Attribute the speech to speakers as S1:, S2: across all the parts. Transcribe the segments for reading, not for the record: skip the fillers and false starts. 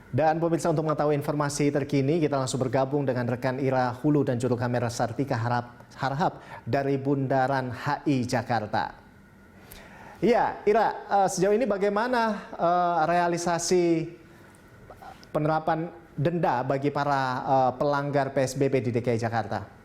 S1: Dan pemirsa, untuk mengetahui informasi terkini, kita langsung bergabung dengan rekan Ira Hulu dan juru kamera Sartika Harahap dari Bundaran HI Jakarta. Iya, Ira, sejauh ini bagaimana realisasi penerapan denda bagi para pelanggar PSBB di DKI Jakarta?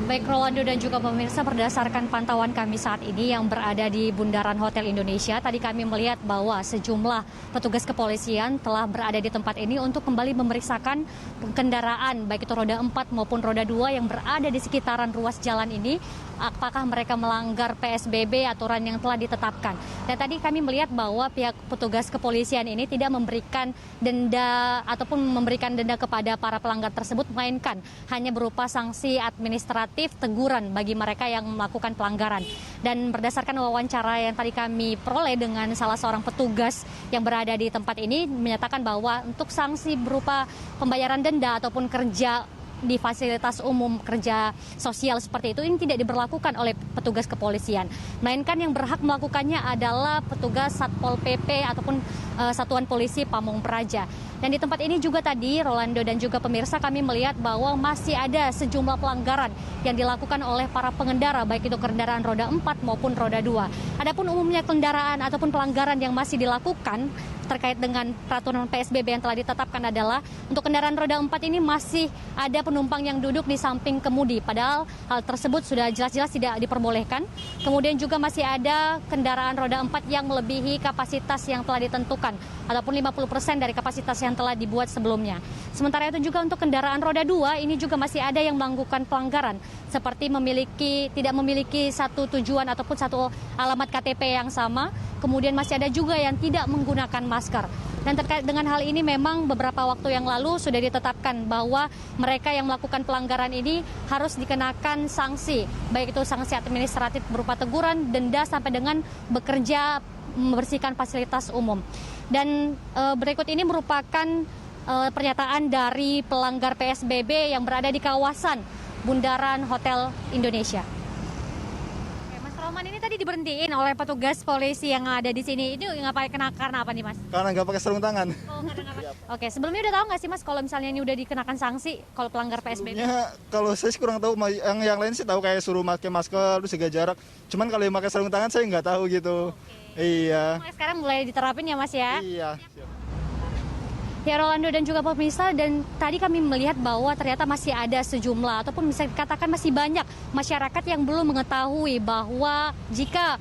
S2: Baik Rolando dan juga pemirsa, berdasarkan pantauan kami saat ini yang berada di Bundaran Hotel Indonesia, tadi kami melihat bahwa sejumlah petugas kepolisian telah berada di tempat ini untuk kembali memeriksakan kendaraan baik itu roda 4 maupun roda 2 yang berada di sekitaran ruas jalan ini, apakah mereka melanggar PSBB aturan yang telah ditetapkan. Dan tadi kami melihat bahwa pihak petugas kepolisian ini tidak memberikan denda ataupun memberikan denda kepada para pelanggar tersebut, melainkan hanya berupa sanksi administratif teguran bagi mereka yang melakukan pelanggaran. Dan berdasarkan wawancara yang tadi kami peroleh dengan salah seorang petugas yang berada di tempat ini, menyatakan bahwa untuk sanksi berupa pembayaran denda ataupun kerja di fasilitas umum, kerja sosial seperti itu, ini tidak diberlakukan oleh petugas kepolisian, melainkan yang berhak melakukannya adalah petugas Satpol PP ataupun Satuan Polisi Pamung Praja. Dan di tempat ini juga tadi, Rolando dan juga pemirsa, kami melihat bahwa masih ada sejumlah pelanggaran yang dilakukan oleh para pengendara, baik itu kendaraan roda 4 maupun roda 2. Adapun umumnya kendaraan ataupun pelanggaran yang masih dilakukan terkait dengan peraturan PSBB yang telah ditetapkan adalah untuk kendaraan roda 4 ini masih ada penumpang yang duduk di samping kemudi, padahal hal tersebut sudah jelas-jelas tidak diperbolehkan. Kemudian juga masih ada kendaraan roda 4 yang melebihi kapasitas yang telah ditentukan ataupun 50% dari kapasitas yang telah dibuat sebelumnya. Sementara itu juga untuk kendaraan roda 2 ini juga masih ada yang melakukan pelanggaran seperti tidak memiliki satu tujuan ataupun satu alamat KTP yang sama. Kemudian masih ada juga yang tidak menggunakan masker. Dan terkait dengan hal ini memang beberapa waktu yang lalu sudah ditetapkan bahwa mereka yang melakukan pelanggaran ini harus dikenakan sanksi, baik itu sanksi administratif berupa teguran, denda, sampai dengan bekerja membersihkan fasilitas umum. Dan berikut ini merupakan pernyataan dari pelanggar PSBB yang berada di kawasan Bundaran Hotel Indonesia. Roman, ini tadi diberhentiin oleh petugas polisi yang ada di sini. Ini ngapain, karena apa nih, Mas?
S3: Karena nggak pakai sarung tangan.
S2: Oh, Oke, sebelumnya udah tahu nggak sih, Mas, kalau misalnya ini udah dikenakan sanksi kalau pelanggar PSBB?
S3: Sebelumnya, kalau saya sih kurang tahu. Yang lain sih tahu, kayak suruh pakai masker, terus jaga jarak. Cuman kalau yang pakai sarung tangan saya nggak tahu gitu.
S2: Oke.
S3: Iya.
S2: Sekarang mulai diterapin ya, Mas ya?
S3: Iya.
S2: Ya, Rolando dan juga pemirsa, dan tadi kami melihat bahwa ternyata masih ada sejumlah ataupun bisa dikatakan masih banyak masyarakat yang belum mengetahui bahwa jika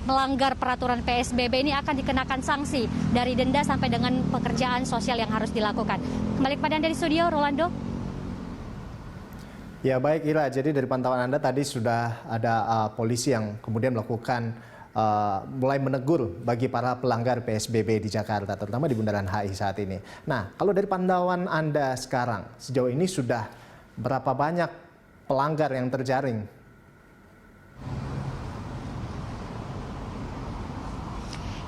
S2: melanggar peraturan PSBB ini akan dikenakan sanksi dari denda sampai dengan pekerjaan sosial yang harus dilakukan. Kembali kepada Anda di studio, Rolando.
S1: Ya baik Ira, jadi dari pantauan Anda tadi sudah ada polisi yang kemudian melakukan mulai menegur bagi para pelanggar PSBB di Jakarta, terutama di Bundaran HI saat ini. Nah, kalau dari pantauan Anda sekarang, sejauh ini sudah berapa banyak pelanggar yang terjaring?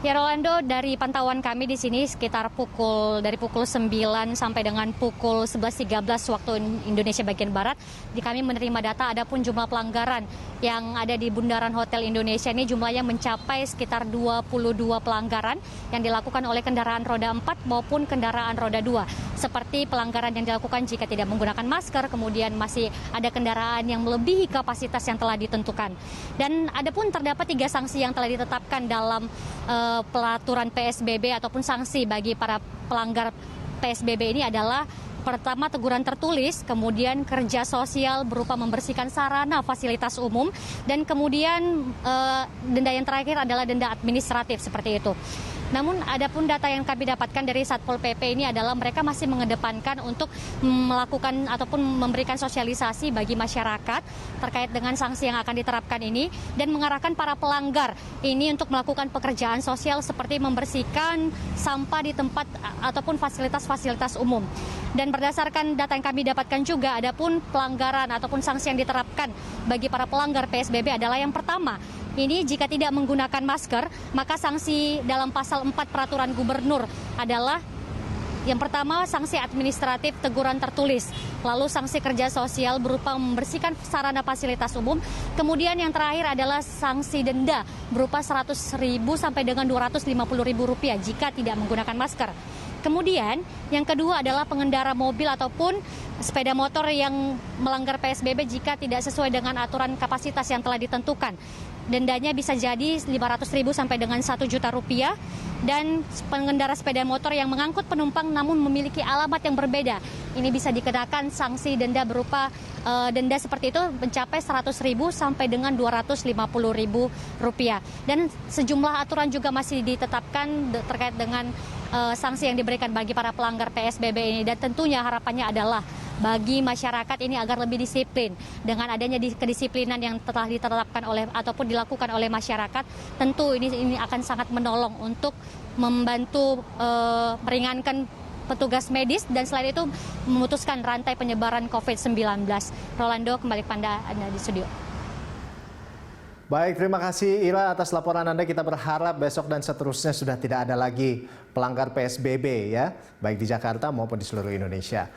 S2: Ya, Rolando, dari pantauan kami di sini sekitar dari pukul 9 sampai dengan pukul 11.13 waktu Indonesia bagian Barat, kami menerima data ada pun jumlah pelanggaran yang ada di Bundaran Hotel Indonesia ini jumlahnya mencapai sekitar 22 pelanggaran yang dilakukan oleh kendaraan roda 4 maupun kendaraan roda 2. Seperti pelanggaran yang dilakukan jika tidak menggunakan masker, kemudian masih ada kendaraan yang melebihi kapasitas yang telah ditentukan. Dan ada pun terdapat 3 sanksi yang telah ditetapkan dalam pelaturan PSBB ataupun sanksi bagi para pelanggar PSBB ini adalah pertama teguran tertulis, kemudian kerja sosial berupa membersihkan sarana fasilitas umum, dan kemudian denda yang terakhir adalah denda administratif seperti itu. Namun ada pun data yang kami dapatkan dari Satpol PP ini adalah mereka masih mengedepankan untuk melakukan ataupun memberikan sosialisasi bagi masyarakat terkait dengan sanksi yang akan diterapkan ini dan mengarahkan para pelanggar ini untuk melakukan pekerjaan sosial seperti membersihkan sampah di tempat ataupun fasilitas-fasilitas umum. Dan berdasarkan data yang kami dapatkan juga ada pun pelanggaran ataupun sanksi yang diterapkan bagi para pelanggar PSBB adalah yang pertama, ini jika tidak menggunakan masker, maka sanksi dalam pasal 4 peraturan gubernur adalah Yang pertama, sanksi administratif teguran tertulis, lalu sanksi kerja sosial berupa membersihkan sarana fasilitas umum, kemudian yang terakhir adalah sanksi denda berupa Rp100.000 sampai dengan Rp250.000 jika tidak menggunakan masker. Kemudian yang kedua adalah pengendara mobil ataupun sepeda motor yang melanggar PSBB jika tidak sesuai dengan aturan kapasitas yang telah ditentukan. Dendanya bisa jadi Rp500.000 sampai dengan Rp1.000.000, dan pengendara sepeda motor yang mengangkut penumpang namun memiliki alamat yang berbeda, ini bisa dikenakan sanksi denda berupa denda seperti itu mencapai Rp100.000 sampai dengan Rp250.000. Dan sejumlah aturan juga masih ditetapkan terkait dengan sanksi yang diberikan bagi para pelanggar PSBB ini, dan tentunya harapannya adalah bagi masyarakat ini agar lebih disiplin. Dengan adanya kedisiplinan yang telah ditetapkan oleh ataupun dilakukan oleh masyarakat, tentu ini akan sangat menolong untuk membantu meringankan petugas medis dan selain itu memutuskan rantai penyebaran COVID-19. Rolando, kembali kepada Anda di studio.
S1: Baik, terima kasih Ira atas laporan Anda. Kita berharap besok dan seterusnya sudah tidak ada lagi pelanggar PSBB ya, baik di Jakarta maupun di seluruh Indonesia.